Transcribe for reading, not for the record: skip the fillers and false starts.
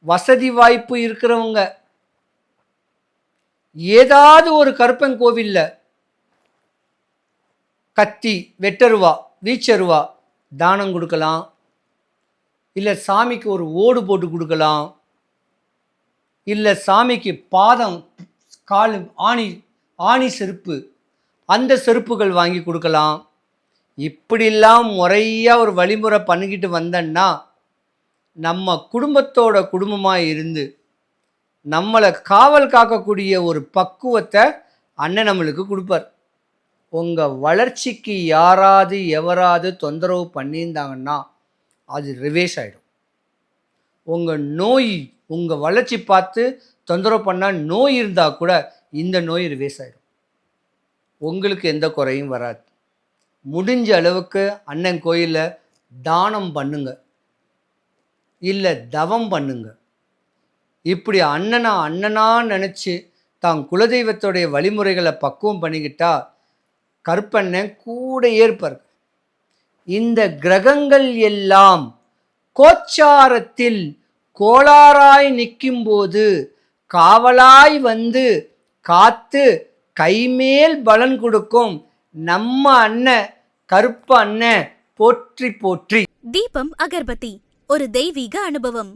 வசதி வாய்ப்பு இருக்கிறவங்க ஏதாவது ஒரு கருப்பன் கோவில்ல கத்தி, வெட்டருவா, வீச்சருவா தானம் கொடுக்கலாம். இல்லை சாமிக்கு ஒரு ஓடு போட்டு கொடுக்கலாம். இல்லை சாமிக்கு பாதம், கால், ஆணி செருப்பு, அந்த செருப்புகள் வாங்கி கொடுக்கலாம். இப்படிலாம் முறையாக ஒரு வழிமுறை பண்ணிக்கிட்டு வந்தேன்னா நம்ம குடும்பத்தோட குடும்பமாக இருந்து நம்மளை காவல் காக்கக்கூடிய ஒரு பக்குவத்தை அண்ணன் நம்மளுக்கு கொடுப்பார். உங்கள் வளர்ச்சிக்கு எவராது தொந்தரவு பண்ணியிருந்தாங்கன்னா அது ரிவேஸ் ஆகிடும். உங்கள் நோய், உங்கள் வளர்ச்சி பார்த்து தொந்தரவு பண்ணால் நோய் இருந்தால் கூட இந்த நோய் ரிவேஸ் ஆகிடும். உங்களுக்கு எந்த குறையும் வராது. முடிஞ்ச அளவுக்கு அண்ணன் கோயிலில் தானம் பண்ணுங்க, இல்லை தவம் பண்ணுங்க. இப்படி அண்ணனா நினச்சி தான் குலதெய்வத்துடைய வழிமுறைகளை பக்குவம் பண்ணிக்கிட்டா கருப்பண்ணன் கூட ஏற்பார். இந்த கிரகங்கள் எல்லாம் கோச்சாரத்தில் கோளாறாய் நிற்கும்போது காவலாய் வந்து காத்து கைமேல் பலன் கொடுக்கும் நம்ம அண்ணன் கருப்ப அண்ணன் போற்றி போற்றி. தீபம் அகர்பத்தி ஒரு தெய்வீக அனுபவம்.